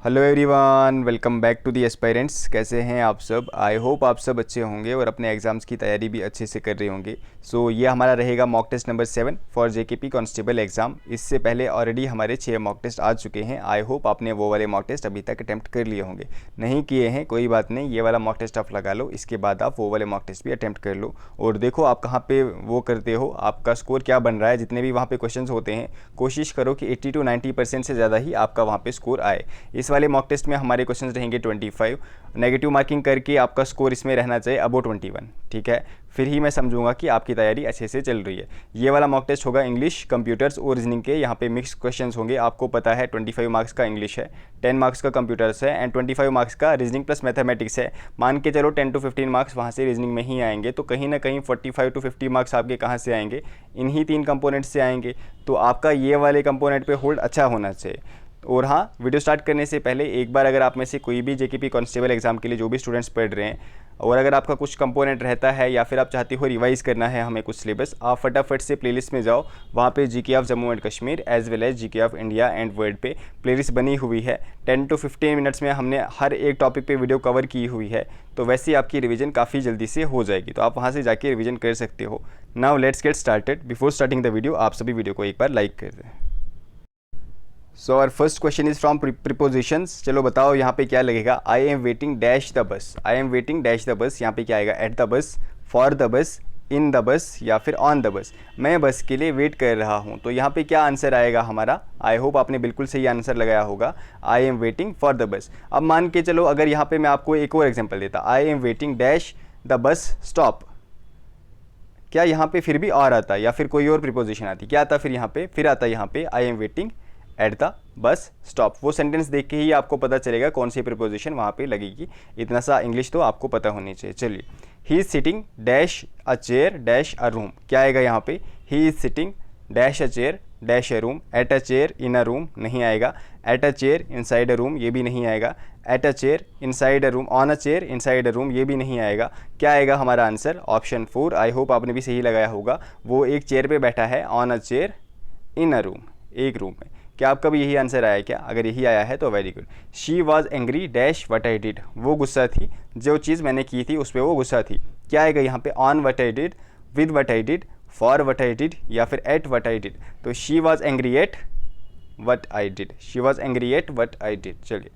Hello everyone, welcome back to the aspirants. कैसे हैं आप सब? आई होप आप सब अच्छे होंगे और अपने एग्ज़ाम्स की तैयारी भी अच्छे से कर रहे होंगे। ये हमारा रहेगा mock test number 7 for JKP constable exam. इससे पहले ऑलरेडी हमारे 6 मॉक टेस्ट आ चुके हैं। आई होप आपने वो वाले मॉक टेस्ट अभी तक अटैम्प्ट कर लिए होंगे। नहीं किए हैं कोई बात नहीं, ये वाला मॉक टेस्ट आप लगा लो, इसके बाद आप वो वाले मॉक टेस्ट भी अटैम्प्ट कर लो और देखो आप कहाँ पे वो करते हो, आपका स्कोर क्या बन रहा है। जितने भी वहाँ पे क्वेश्चंस होते हैं कोशिश करो कि 80 to 90% से ज़्यादा ही आपका वहाँ पे स्कोर आए। इस वाले मॉक टेस्ट में हमारे क्वेश्चंस रहेंगे 25। नेगेटिव मार्किंग करके आपका स्कोर इसमें रहना चाहिए अबो 21, ठीक है। फिर ही मैं समझूंगा कि आपकी तैयारी अच्छे से चल रही है। ये वाला मॉक टेस्ट होगा इंग्लिश, कंप्यूटर्स और रीजनिंग के। यहाँ पे मिक्स क्वेश्चंस होंगे। आपको पता है 25 मार्क्स का इंग्लिश है, 10 मार्क्स का कंप्यूटर्स है एंड 25 मार्क्स का रीजनिंग प्लस मैथमेटिक्स है। मान के चलो 10 to 15 मार्क्स वहाँ से रीजनिंग में ही आएंगे, तो कहीं ना कहीं 45 to 50 मार्क्स आपके कहाँ से आएंगे? इन्हीं 3 कंपोनेंट से आएंगे। तो आपका ये वाले कंपोनेंट पे होल्ड अच्छा होना चाहिए। और हाँ, वीडियो स्टार्ट करने से पहले एक बार अगर आप में से कोई भी जेकेपी कांस्टेबल एग्जाम के लिए जो भी स्टूडेंट्स पढ़ रहे हैं और अगर आपका कुछ कंपोनेंट रहता है या फिर आप चाहते हो रिवाइज़ करना है हमें कुछ सिलेबस, आप फटाफट से प्लेलिस्ट में जाओ। वहाँ पे GK of Jammu and Kashmir as well as GK of India and world पे प्लेलिस्ट बनी हुई है। 10 to 15 मिनट्स में हमने हर एक टॉपिक पे वीडियो कवर की हुई है, तो वैसे आपकी रिवीजन काफ़ी जल्दी से हो जाएगी। तो आप वहाँ से जाके रिवीजन कर सकते हो। Now let's get started. Before starting the video आप सभी वीडियो को एक बार लाइक कर दें। So our first question is from prepositions. चलो बताओ यहाँ पे क्या लगेगा। I am waiting dash the bus. I am waiting dash the bus, यहाँ पे क्या आएगा? At the bus, for the bus, in the bus या फिर ऑन द बस। मैं बस के लिए वेट कर रहा हूँ। तो यहाँ पे क्या आंसर आएगा हमारा? आई होप आपने बिल्कुल सही आंसर लगाया होगा। आई एम वेटिंग फॉर द बस। अब मान के चलो अगर यहाँ पे मैं आपको एक और एग्जाम्पल देता, आई am waiting dash the bus stop. क्या यहाँ पे फिर भी और आता या फिर कोई और प्रीपोजिशन आती? क्या आता फिर यहाँ पे? फिर आता यहाँ पे आई am waiting eight the bus stop. वो सेंटेंस देख के ही आपको पता चलेगा कौन सी प्रीपोजिशन वहाँ पे लगेगी। इतना सा इंग्लिश तो आपको पता होनी चाहिए। चलिए, he is sitting dash a chair dash a room. क्या आएगा यहाँ पे? He is sitting dash a chair dash a room. At a chair in a room नहीं आएगा। At a chair inside a room ये भी नहीं आएगा। At a chair inside a room, on a chair inside a room ये भी नहीं आएगा। क्या आएगा हमारा आंसर? ऑप्शन 4। आई होप आपने भी सही लगाया होगा। वो एक चेयर पे बैठा है, on a chair in a room, एक रूम में। क्या आपका भी यही आंसर आया क्या? अगर यही आया है तो very good. She was angry dash what I did. वो गुस्सा थी, जो चीज़ मैंने की थी उस पर वो गुस्सा थी। क्या आएगा यहाँ पे? On what I did, with what I did, for what I did या फिर एट वट आई डिड। तो she was angry at what I did. She was angry at what I did. चलिए,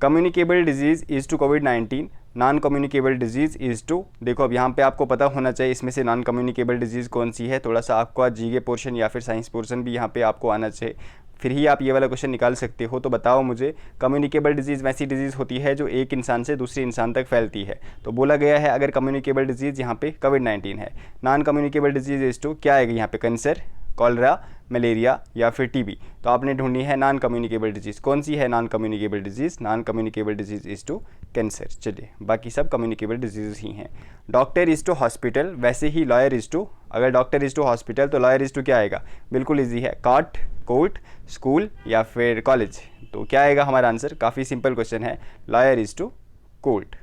कम्युनिकेबल डिजीज़ इज़ टू कोविड-19, non communicable disease is to. देखो अब यहाँ पे आपको पता होना चाहिए इसमें से नॉन कम्युनिकेबल डिजीज़ कौन सी है। थोड़ा सा आपका जीके पोर्शन या फिर साइंस पोर्शन भी यहाँ पे आपको आना चाहिए, फिर ही आप ये वाला क्वेश्चन निकाल सकते हो। तो बताओ मुझे, कम्युनिकेबल डिजीज़ वैसी डिजीज़ होती है जो एक इंसान से दूसरे इंसान तक फैलती है। तो बोला गया है अगर कम्युनिकेबल डिजीज़ यहाँ पे कोविड-19 है। Non communicable disease is to क्या आएगा यहाँ पे? कैंसर, कॉलरा, मलेरिया या फिर टीबी। तो आपने ढूंढनी है नॉन कम्युनिकेबल डिजीज़। कौन सी है non communicable disease? Non communicable disease is to cancer. चलिए, बाकी सब कम्युनिकेबल डिजीज़ ही हैं। डॉक्टर इज़ टू हॉस्पिटल, वैसे ही लॉयर इज़ टू। अगर डॉक्टर इज़ टू हॉस्पिटल तो लॉयर इज़ टू क्या आएगा? बिल्कुल ईजी है, कॉर्ट, कोर्ट, स्कूल या फिर कॉलेज। तो क्या आएगा हमारा आंसर? काफ़ी सिंपल क्वेश्चन है, लॉयर इज़ टू कोर्ट।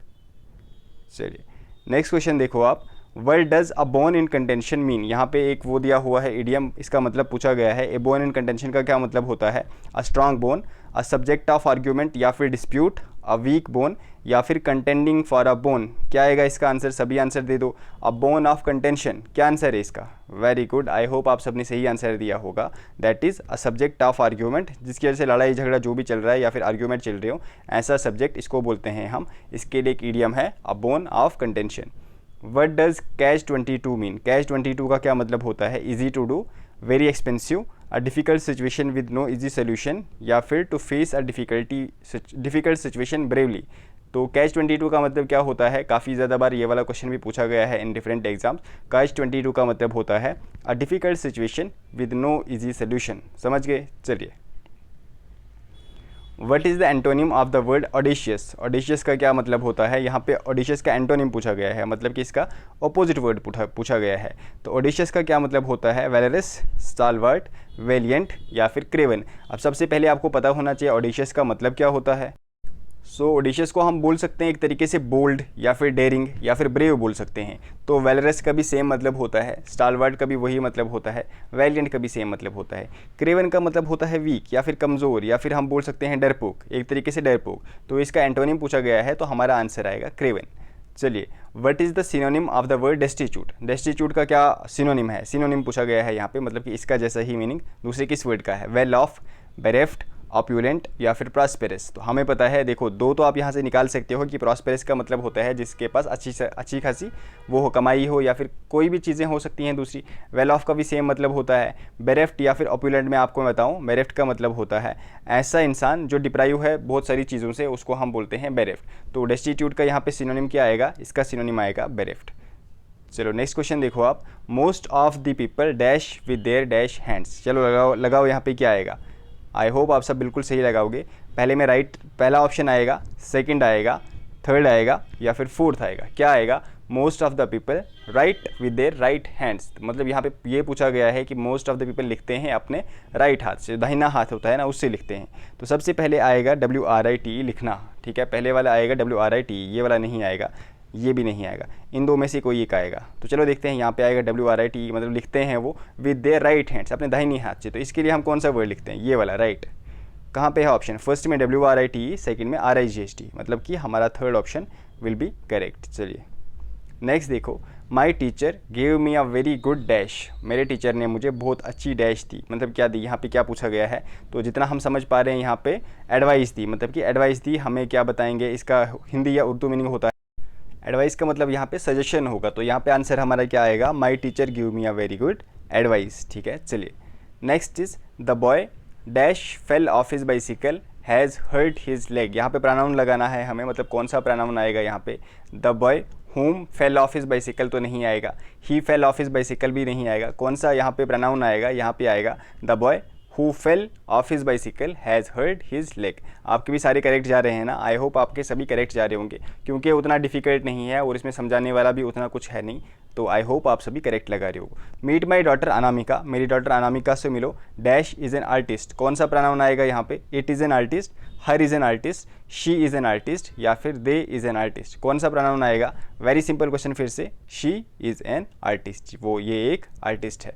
चलिए, नेक्स्ट क्वेश्चन देखो आप। Word does a bone in contention mean. यहाँ पे एक वो दिया हुआ है इडियम, इसका मतलब पूछा गया है। ए बोन इन कंटेंशन का क्या मतलब होता है? A strong bone, a subject of argument या फिर डिस्प्यूट, अ वीक बोन या फिर कंटेंडिंग फॉर अ बोन। क्या आएगा इसका आंसर? सभी आंसर दे दो। अ बोन ऑफ कंटेंशन क्या आंसर है इसका? वेरी गुड, आई होप आप सबने सही आंसर दिया होगा। That is a subject of argument, जिसकी वजह से लड़ाई झगड़ा जो भी चल रहा है या फिर आर्ग्यूमेंट चल रहे हो, ऐसा सब्जेक्ट इसको बोलते हैं हम। इसके लिए एक इडियम है, a bone of contention. What does catch 22 mean. Catch 22 का क्या मतलब होता है? Easy to do, very expensive, a difficult situation with no easy solution या फिर to face a difficult situation bravely. तो कैच 22 का मतलब क्या होता है? काफ़ी ज़्यादा बार ये वाला क्वेश्चन भी पूछा गया है इन डिफरेंट एग्जाम्स। कैच 22 का मतलब होता है a difficult situation with no easy solution. समझ गए? चलिए, what is the antonym of the word audacious. Audacious का क्या मतलब होता है? यहाँ पे ऑडिशियस का एंटोनिम पूछा गया है, मतलब कि इसका ऑपोजिट वर्ड पूछा गया है। तो ऑडिशियस का क्या मतलब होता है? वैलरस, स्टालवर्ट, वेलियंट या फिर क्रेवन। अब सबसे पहले आपको पता होना चाहिए ऑडिशियस का मतलब क्या होता है। सो ऑडिशियस को हम बोल सकते हैं एक तरीके से बोल्ड या फिर डेयरिंग या फिर ब्रेव बोल सकते हैं। तो वेलरस का भी सेम मतलब होता है, स्टालवर्ड का भी वही मतलब होता है, वैलियंट का भी सेम मतलब होता है। क्रेवन का मतलब होता है वीक या फिर कमज़ोर, या फिर हम बोल सकते हैं डरपोक, एक तरीके से डरपोक। तो इसका एंटोनिम पूछा गया है तो हमारा आंसर आएगा क्रेवन। चलिए, what is the synonym of the word destitute? Destitute का क्या सिनोनिम है? सिनोनिम पूछा गया है यहाँ पे, मतलब कि इसका जैसा ही मीनिंग दूसरे किस वर्ड का है? वेल ऑफ, बेरेफ्ट, ऑप्यूलेंट या फिर प्रॉस्पेरस। तो हमें पता है, देखो दो तो आप यहाँ से निकाल सकते हो कि प्रॉस्पेरस का मतलब होता है जिसके पास अच्छी खासी वो हो, कमाई हो, या फिर कोई भी चीज़ें हो सकती हैं दूसरी। वेल ऑफ का भी सेम मतलब होता है। बेरेफ्ट या फिर ऑप्यूलेंट में आपको मैं बताऊँ, बेरेफ्ट का मतलब होता है ऐसा इंसान जो डिप्राइव है बहुत सारी चीज़ों से, उसको हम बोलते हैं बेरेफ्ट। तो डेस्टिट्यूट का यहाँ पे सिनोनिम क्या आएगा? इसका सिनोनिम आएगा बेरेफ्ट। चलो नेक्स्ट क्वेश्चन देखो आप, most of the people dash with their dash hands. चलो लगाओ यहाँ पे क्या आएगा। आई होप आप सब बिल्कुल सही लगाओगे। पहले में पहला ऑप्शन आएगा, सेकंड आएगा, थर्ड आएगा या फिर फोर्थ आएगा? क्या आएगा? Most of the people right with their right hands. मतलब यहाँ पे ये पूछा गया है कि मोस्ट ऑफ द पीपल लिखते हैं अपने राइट हाथ से, दाहिना हाथ होता है ना, उससे लिखते हैं। तो सबसे पहले आएगा WRITE लिखना, ठीक है, पहले वाला आएगा WRITE, ये वाला नहीं आएगा, ये भी नहीं आएगा, इन दो में से कोई एक आएगा। तो चलो देखते हैं, यहाँ पे आएगा WRITE, मतलब लिखते हैं वो विद देयर राइट हैंड्स, अपने दाहिनी हाथ से। तो इसके लिए हम कौन सा वर्ड लिखते हैं? ये वाला, राइट। कहाँ पे है ऑप्शन? फर्स्ट में WRITE, सेकंड में RIGHT, मतलब कि हमारा third option will be correct. चलिए नेक्स्ट देखो, my teacher gave me a very good dash. मेरे टीचर ने मुझे बहुत अच्छी डैश दी, मतलब क्या दी? यहाँ पे क्या पूछा गया है? तो जितना हम समझ पा रहे हैं यहाँ पे एडवाइस दी, मतलब कि एडवाइस दी हमें, क्या बताएंगे इसका हिंदी या उर्दू मीनिंग होता है? एडवाइस का मतलब यहाँ पे सजेशन होगा। तो यहाँ पे आंसर हमारा क्या आएगा? My teacher give me a very good advice, ठीक है। चलिए next is, the boy dash fell off his bicycle has hurt his leg. यहाँ पे प्रोनाउन लगाना है हमें, मतलब कौन सा प्रोनाउन आएगा यहाँ पे? The boy whom fail off his bicycle तो नहीं आएगा, ही फेल ऑफ हिज बाइसिकल भी नहीं आएगा। कौन सा यहाँ पे प्रोनाउन आएगा? यहाँ पे आएगा the boy who fell off his bicycle has hurt his leg. आपके भी सारे करेक्ट जा रहे हैं ना? आई होप आपके सभी करेक्ट जा रहे होंगे, क्योंकि उतना डिफिकल्ट नहीं है और इसमें समझाने वाला भी उतना कुछ है नहीं। तो आई होप आप सभी करेक्ट लगा रहे हो। मीट माई डॉटर अनामिका, मेरी डॉटर अनामिका से मिलो। डैश इज़ एन आर्टिस्ट, कौन सा प्रोनाउन आएगा यहाँ पे? It is an artist, her is an artist, she is an artist या फिर दे इज़ एन आर्टिस्ट? कौन सा प्रोनाउन आएगा? वेरी सिंपल क्वेश्चन फिर से, शी इज़ एन आर्टिस्ट, वो ये एक आर्टिस्ट है।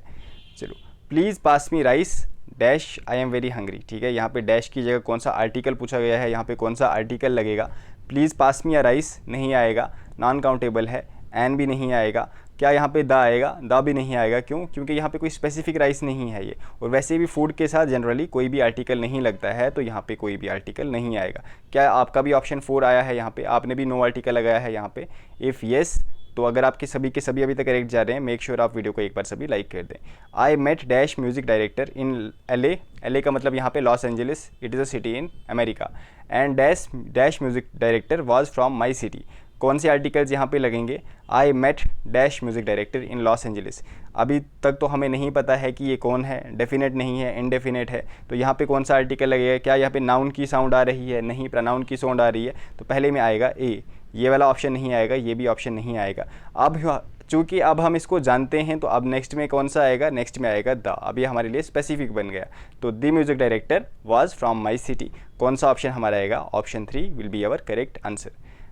चलो, please pass me rice dash I am very hungry, ठीक है। यहाँ पे डैश की जगह कौन सा आर्टिकल पूछा गया है, यहाँ पे कौन सा आर्टिकल लगेगा? प्लीज़ पास मी या राइस नहीं आएगा, नॉन काउंटेबल है। एन भी नहीं आएगा। क्या यहाँ पे द आएगा? द भी नहीं आएगा, क्यों? क्योंकि यहाँ पे कोई स्पेसिफिक राइस नहीं है ये, और वैसे भी फूड के साथ जनरली कोई भी आर्टिकल नहीं लगता है, तो यहाँ पे कोई भी आर्टिकल नहीं आएगा। क्या आपका भी ऑप्शन 4 आया है यहाँ पे? आपने भी नो आर्टिकल लगाया है यहाँ पे? इफ़ येस, तो अगर आपके सभी के सभी अभी तक करेक्ट जा रहे हैं, मेक श्योर आप वीडियो को एक बार सभी लाइक कर दें। I met dash music director in LA, LA का मतलब यहाँ पे Los Angeles, it is a city in America, and dash dash music director was from my city. कौन से आर्टिकल्स यहाँ पे लगेंगे? I met dash music director in Los Angeles. अभी तक तो हमें नहीं पता है कि ये कौन है, डेफिनेट नहीं है, इनडेफिनेट है। तो यहाँ पे कौन सा आर्टिकल लगेगा? क्या यहाँ पे नाउन की साउंड आ रही है? नहीं, प्रोनाउन की साउंड आ रही है। तो पहले में आएगा ए, ये वाला ऑप्शन नहीं आएगा, ये भी ऑप्शन नहीं आएगा। अब चूँकि अब हम इसको जानते हैं, तो अब नेक्स्ट में कौन सा आएगा? नेक्स्ट में आएगा द। अब ये हमारे लिए स्पेसिफिक बन गया। तो the music director was from my city. कौन सा ऑप्शन हमारा आएगा? Option 3 will be our correct answer.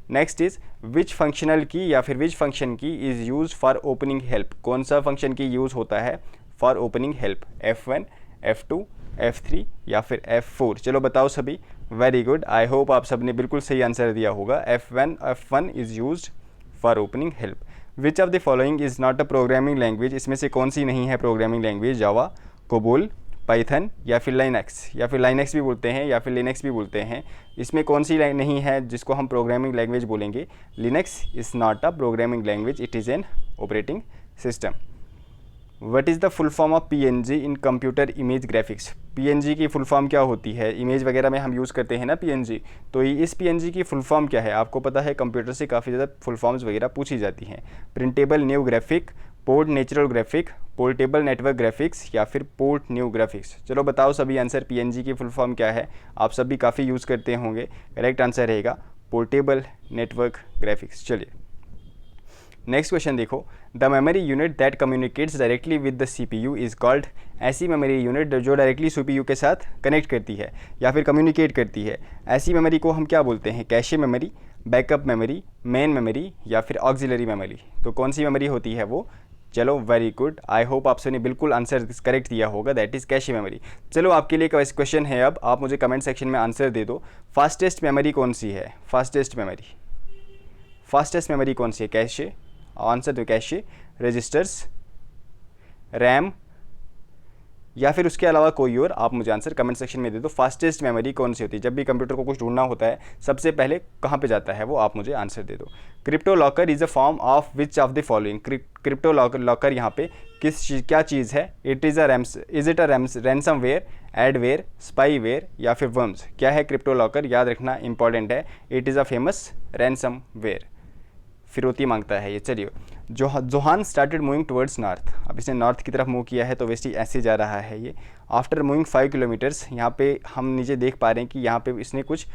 Next is, which functional की या फिर विच फंक्शन की is use for opening help. कौन सा फंक्शन की यूज़ होता है for opening help? F1, F2, F3 या फिर F4? चलो बताओ सभी। वेरी गुड, आई होप आप सब ने बिल्कुल सही आंसर दिया होगा। F1 is use for opening help. Which of the following is not a programming language. इसमें से कौन सी नहीं है प्रोग्रामिंग लैंग्वेज? जावा, कोबोल, पाइथन या फिर लाइनक्स, या फिर लाइनक्स भी बोलते हैं या फिर लिनक्स भी बोलते हैं। इसमें कौन सी नहीं है जिसको हम प्रोग्रामिंग लैंग्वेज बोलेंगे? Linux is not a programming language, it is an operating system. What is the full form of PNG in computer image graphics. PNG की फुल फॉर्म क्या होती है? इमेज वगैरह में हम यूज़ करते हैं ना PNG, तो इस PNG की फुल फॉर्म क्या है? आपको पता है कंप्यूटर से काफ़ी ज़्यादा फुल फॉर्म्स वगैरह पूछी जाती हैं। Printable new graphic, port natural graphic, portable network graphics या फिर पोर्ट न्यू ग्राफिक्स? चलो बताओ सभी आंसर, PNG की फुल फॉर्म क्या है? आप सभी काफ़ी यूज़ करते होंगे। करेक्ट आंसर रहेगा पोर्टेबल नेटवर्क ग्राफिक्स। चलिए नेक्स्ट क्वेश्चन देखो, the memory unit that communicates directly with the CPU is called, ऐसी मेमोरी यूनिट जो डायरेक्टली CPU के साथ कनेक्ट करती है या फिर कम्युनिकेट करती है, ऐसी मेमोरी को हम क्या बोलते हैं? Cache memory, backup memory, main memory या फिर ऑक्सिलरी मेमोरी। तो कौन सी मेमोरी होती है वो? चलो वेरी गुड, आई होप आप सबने बिल्कुल आंसर करेक्ट दिया होगा, दैट इज़ कैशे मेमोरी। चलो आपके लिए क्वेश्चन है, अब आप मुझे कमेंट सेक्शन में आंसर दे दो, फास्टेस्ट मेमोरी कौन सी है? फास्टेस्ट मेमोरी कौन सी है? कैशे, आंसर दो, कैशे, रजिस्टर्स, रैम या फिर उसके अलावा कोई और, आप मुझे आंसर कमेंट सेक्शन में दे दो। फास्टेस्ट मेमोरी कौन सी होती है? जब भी कंप्यूटर को कुछ ढूंढना होता है सबसे पहले कहाँ पे जाता है वो, आप मुझे आंसर दे दो। Crypto locker is a form of which of the following, crypto locker यहाँ पे क्या चीज़ है? It is a ransomware, adware, spyware या फिर वर्म्स। क्या है क्रिप्टो लॉकर? याद रखना इंपॉर्टेंट है, it is a famous ransomware. फिरौती मांगता है ये। चलिए, Johan started moving towards north, अब इसने नॉर्थ की तरफ मूव किया है तो वेस्टी ऐसे जा रहा है ये। आफ्टर मूविंग 5 किलोमीटर्स, यहाँ पे हम नीचे देख पा रहे हैं कि यहाँ पे इसने कुछ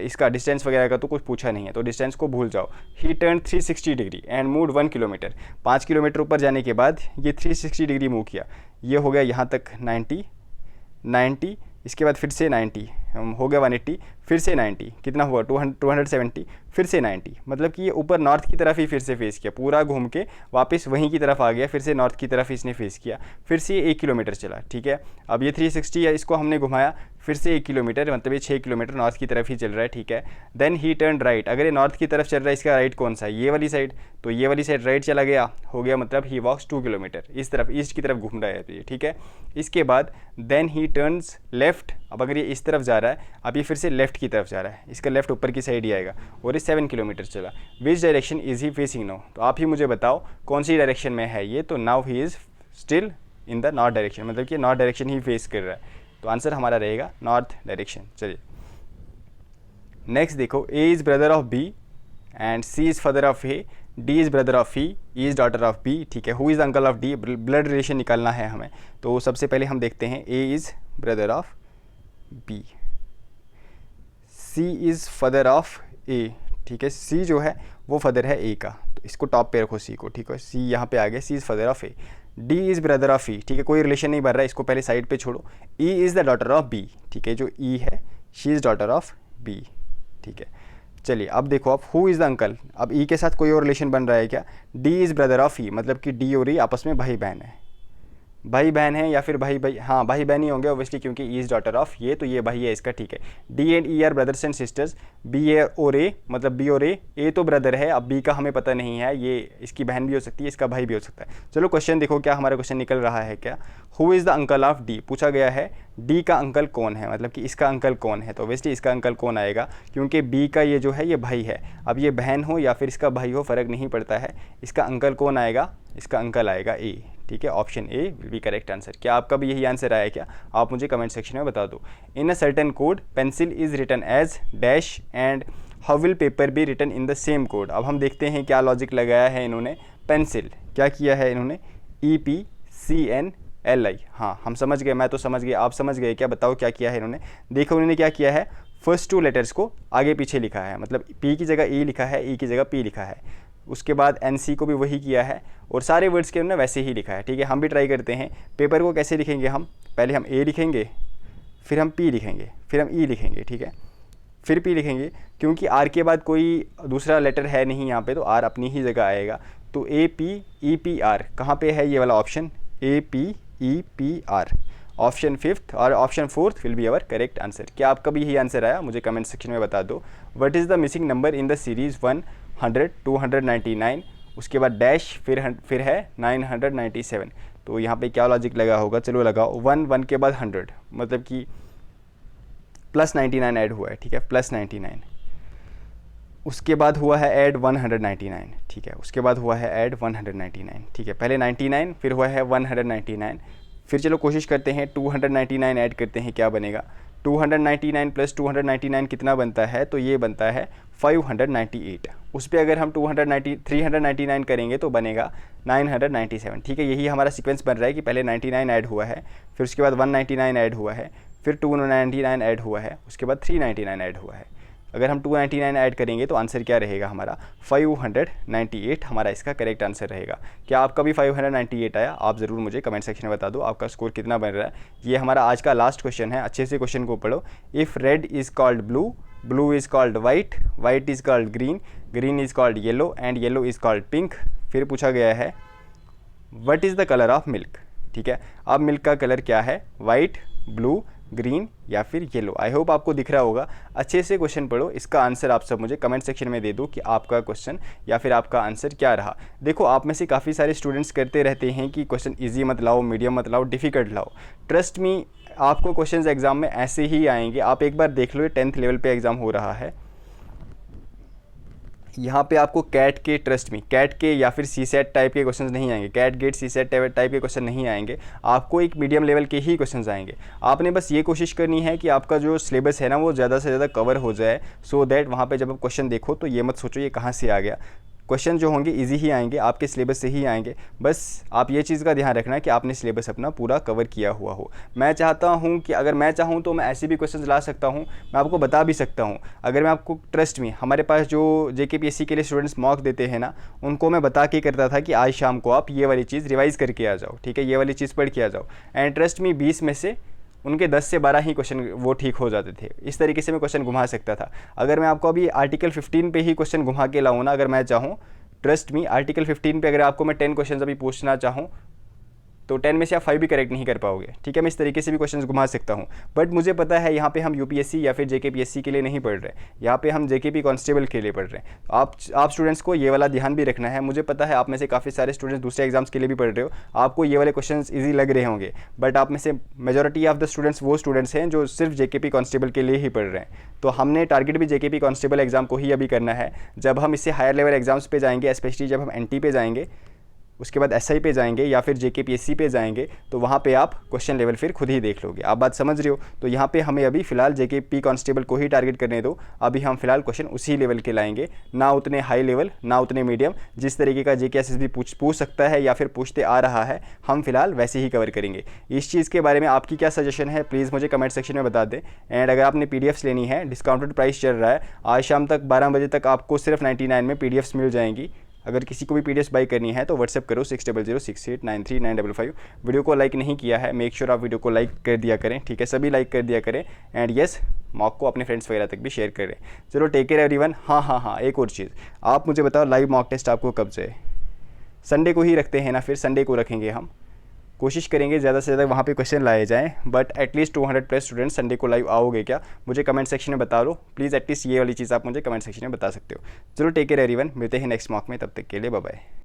इसका डिस्टेंस वगैरह का तो कुछ पूछा नहीं है, तो डिस्टेंस को भूल जाओ। ही turn 360 degree and move 1 kilometre, 5 kilometre ऊपर जाने के बाद ये 360 डिग्री मूव किया, ये हो गया यहाँ तक 90, इसके बाद फिर से 90 हो गया 180, फिर से 90, कितना हुआ 270, फिर से 90, मतलब कि ये ऊपर नॉर्थ की तरफ ही फिर से फेस किया, पूरा घूम के वापस वहीं की तरफ आ गया, फिर से नॉर्थ की तरफ इसने फेस किया, फिर से 1 किलोमीटर चला। ठीक है, अब ये 360 है, इसको हमने घुमाया, फिर से 1 किलोमीटर, मतलब ये 6 किलोमीटर नॉर्थ की तरफ ही चल रहा है। ठीक है, देन ही टर्न राइट, अगर ये नॉर्थ की तरफ चल रहा है, इसका राइट कौन सा है? ये वाली साइड, तो ये वाली साइड राइट चला गया, हो गया मतलब ही वॉक्स 2 किलोमीटर, इस तरफ ईस्ट की तरफ घूम रहा है तो ये। ठीक है, इसके बाद देन ही टर्न्स लेफ्ट, अब अगर ये इस तरफ जा रहा है, अब ये फिर से लेफ्ट की तरफ जा रहा है, इसका लेफ्ट ऊपर की साइड ही आएगा, और ये 7 किलोमीटर चला। Which direction is he facing now, तो आप ही मुझे बताओ कौन सी डायरेक्शन में है ये? तो now he is still in the north direction, मतलब कि नॉर्थ डायरेक्शन ही फेस कर रहा है, तो आंसर हमारा रहेगा नॉर्थ डायरेक्शन। चलिए नेक्स्ट देखो, A is brother of B and C is father of A, D is brother of E, is daughter of B. ठीक है, who is uncle of D, blood relation निकालना है हमें, तो सबसे पहले हम देखते हैं A is brother of B, C is father of A. ठीक है, सी जो है वो फादर है ए का, तो इसको टॉप पे रखो सी को। ठीक है, सी यहाँ पे आ गया, C is father of A. D is brother of E, ठीक है, कोई रिलेशन नहीं बन रहा है, इसको पहले साइड पे छोड़ो। E is the daughter of B, ठीक है, जो ई है she is daughter of B. ठीक है, चलिए अब देखो, अब हु इज़ द अंकल, अब ई के साथ कोई और रिलेशन बन रहा है क्या? डी इज़ ब्रदर ऑफ ई, मतलब कि डी और ई आपस में भाई बहन है, भाई बहन है या फिर भाई हाँ भाई बहन ही होंगे ऑब्वियसली, क्योंकि ई इज़ डॉटर ऑफ ये, तो ये भाई है इसका। ठीक है, D and E are brothers and sisters, B A और ए, मतलब बी और ए तो ब्रदर है, अब बी का हमें पता नहीं है, ये इसकी बहन भी हो सकती है, इसका भाई भी हो सकता है। चलो क्वेश्चन देखो, क्या हमारा क्वेश्चन निकल रहा है क्या? Who is the uncle of D, पूछा गया है डी का अंकल कौन है, मतलब कि इसका अंकल कौन है, तो ऑब्वियसली इसका अंकल कौन आएगा, क्योंकि बी का ये जो है ये भाई है, अब ये बहन हो या फिर इसका भाई हो फ़र्क नहीं पड़ता है, इसका अंकल कौन आएगा? इसका अंकल आएगा ए। ठीक है, option A will be correct answer. क्या आपका भी यही आंसर आया क्या? आप मुझे कमेंट सेक्शन में बता दो। In a certain code pencil is written as dash and how will paper be written in the same code. अब हम देखते हैं क्या लॉजिक लगाया है इन्होंने। पेंसिल क्या किया है इन्होंने? EPCNLI, हाँ हम समझ गए, मैं तो समझ गया, आप समझ गए क्या? बताओ क्या किया है इन्होंने। देखो उन्होंने क्या किया है, फर्स्ट 2 लेटर्स को आगे पीछे लिखा है, मतलब P की जगह E लिखा है, E की जगह P लिखा है, उसके बाद NC को भी वही किया है, और सारे वर्ड्स के उन्होंने वैसे ही लिखा है। ठीक है, हम भी ट्राई करते हैं। पेपर को कैसे लिखेंगे हम? पहले हम A लिखेंगे, फिर हम P लिखेंगे, फिर हम E लिखेंगे, ठीक है, फिर P लिखेंगे, क्योंकि R के बाद कोई दूसरा लेटर है नहीं यहाँ पे, तो R अपनी ही जगह आएगा। तो APEPR कहाँ पे है ये वाला ऑप्शन? APEPR, ऑप्शन 5th और option 4th will be our correct answer. क्या आपका भी यही आंसर आया? मुझे कमेंट सेक्शन में बता दो। What is the missing number in the series 100, 299, उसके बाद डैश, फिर है 997। तो यहाँ पे क्या लॉजिक लगा होगा? चलो लगाओ, 1 के बाद 100, मतलब कि प्लस 99 ऐड हुआ है। ठीक है, प्लस 99, उसके बाद हुआ है ऐड 199। ठीक है, उसके बाद हुआ है ऐड 199। ठीक है, पहले 99, फिर हुआ है 199। फिर चलो कोशिश करते हैं 299 ऐड करते हैं, क्या बनेगा? 299 प्लस 299 कितना बनता है? तो ये बनता है 598। उस पर अगर हम 399 करेंगे तो बनेगा 997। ठीक है, यही हमारा सीक्वेंस बन रहा है कि पहले 99 ऐड हुआ है, फिर उसके बाद 199 ऐड हुआ है, फिर 299 ऐड हुआ है, उसके बाद 399 ऐड हुआ है, अगर हम 299 ऐड करेंगे तो आंसर क्या रहेगा हमारा 598 हमारा इसका करेक्ट आंसर रहेगा। क्या आपका भी 598 आया? आप ज़रूर मुझे कमेंट सेक्शन में बता दो आपका स्कोर कितना बन रहा है। ये हमारा आज का लास्ट क्वेश्चन है, अच्छे से क्वेश्चन को पढ़ो। If red is called blue, blue is called white, white is called green, green is called yellow and yellow is called pink. फिर पूछा गया है what is the colour of milk. ठीक है, अब मिल्क का कलर क्या है? वाइट, ब्लू, ग्रीन या फिर येलो। आई होप आपको दिख रहा होगा। अच्छे से क्वेश्चन पढ़ो, इसका आंसर आप सब मुझे कमेंट सेक्शन में दे दो कि आपका क्वेश्चन या फिर आपका आंसर क्या रहा। देखो, आप में से काफ़ी सारे स्टूडेंट्स करते रहते हैं कि क्वेश्चन इजी मत लाओ, मीडियम मत लाओ, डिफ़िकल्ट लाओ। ट्रस्ट मी, आपको क्वेश्चंस एग्जाम में ऐसे ही आएंगे। आप एक बार देख लो, ये 10th लेवल पे एग्ज़ाम हो रहा है, यहाँ पे आपको कैट के, ट्रस्ट मी, कैट के या फिर सी सेट टाइप के क्वेश्चंस नहीं आएंगे, कैट गेट सी सेट टाइप के क्वेश्चन नहीं आएंगे। आपको एक मीडियम लेवल के ही क्वेश्चंस आएंगे। आपने बस ये कोशिश करनी है कि आपका जो सिलेबस है ना वो ज़्यादा से ज़्यादा कवर हो जाए, सो दैट वहाँ पे जब आप क्वेश्चन देखो तो ये मत सोचो ये कहाँ से आ गया। क्वेश्चन जो होंगे इजी ही आएंगे, आपके सिलेबस से ही आएंगे। बस आप ये चीज़ का ध्यान रखना कि आपने सिलेबस अपना पूरा कवर किया हुआ हो। मैं चाहता हूँ कि अगर मैं चाहूँ तो मैं ऐसे भी क्वेश्चंस ला सकता हूँ, मैं आपको बता भी सकता हूँ। अगर मैं आपको, ट्रस्ट में, हमारे पास जो JKPSC के लिए स्टूडेंट्स मॉक देते हैं ना, उनको मैं बता के करता था कि आज शाम को आप ये वाली चीज़ रिवाइज़ करके आ जाओ, ठीक है, ये वाली चीज़ पढ़ के आ जाओ। एंड ट्रस्ट में 20 में से उनके 10 से 12 ही क्वेश्चन वो ठीक हो जाते थे। इस तरीके से मैं क्वेश्चन घुमा सकता था। अगर मैं आपको अभी आर्टिकल 15 पे ही क्वेश्चन घुमा के लाऊँ ना, अगर मैं चाहूँ, ट्रस्ट मी, आर्टिकल 15 पे अगर आपको मैं 10 क्वेश्चन अभी पूछना चाहूँ तो 10 में से आप 5 भी करेक्ट नहीं कर पाओगे। ठीक है, मैं इस तरीके से भी क्वेश्चंस घुमा सकता हूँ। बट मुझे पता है यहाँ पे हम UPSC या फिर JKPSC के लिए नहीं पढ़ रहे, यहाँ पे हम JKP कांस्टेबल के लिए पढ़ रहे हैं। आप स्टूडेंट्स को ये वाला ध्यान भी रखना है। मुझे पता है आप में से काफ़ी सारे स्टूडेंट्स दूसरे एग्जाम्स के लिए भी पढ़ रहे हो, आपको ये वाले क्वेश्चन ईजी लग रहे होंगे। बट आप में से मेजॉरिटी ऑफ द स्टूडेंट्स वो स्टूडेंट्स हैं जो सिर्फ JKP कांस्टेबल के लिए ही पढ़ रहे हैं। तो हमने टारगेट भी JKP कांस्टेबल एग्जाम को ही अभी करना है। जब हम इससे हायर लेवल एग्जाम्स पे जाएंगे, स्पेशली जब हम NT पे जाएंगे, उसके बाद SI पे जाएंगे या फिर JKPSC पे जाएंगे, तो वहाँ पे आप क्वेश्चन लेवल फिर खुद ही देख लोगे। आप बात समझ रहे हो? तो यहाँ पे हमें अभी फ़िलहाल JKP कांस्टेबल को ही टारगेट करने दो। अभी हम फिलहाल क्वेश्चन उसी लेवल के लाएंगे, ना उतने हाई लेवल ना उतने मीडियम। जिस तरीके का JK SSB पूछ सकता है या फिर पूछते आ रहा है, हम फिलहाल वैसे ही कवर करेंगे। इस चीज़ के बारे में आपकी क्या सजेशन है प्लीज़ मुझे कमेंट सेक्शन में बता दें। एंड अगर आपने PDFs लेनी है, डिस्काउंटेड प्राइस चल रहा है, आज शाम तक 12 बजे तक आपको सिर्फ 99 में PDFs मिल जाएंगी। अगर किसी को भी PDFs बाई करनी है तो व्हाट्सएप करो 6006893955। वीडियो को लाइक नहीं किया है, मेक श्योर आप वीडियो को लाइक कर दिया करें, ठीक है, सभी लाइक कर दिया करें। एंड यस, मॉक को अपने फ्रेंड्स वगैरह तक भी शेयर करें। चलो, टेक केयर एवरीवन। हाँ, एक और चीज़, आप मुझे बताओ लाइव मॉक टेस्ट आपको कब से? संडे को ही रखते हैं ना? फिर संडे को रखेंगे। हम कोशिश करेंगे ज़्यादा से ज़्यादा वहाँ पे क्वेश्चन लाए जाएँ, बट एटलीस्ट 200+ स्टूडेंट्स संडे को लाइव आओगे क्या? मुझे कमेंट सेक्शन में बता दो प्लीज़। एटलीस्ट ये वाली चीज़ आप मुझे कमेंट सेक्शन में बता सकते हो। चलो, टेक केयर एवरीवन, मिलते हैं नेक्स्ट मॉक में, तब तक के लिए बाय बाय।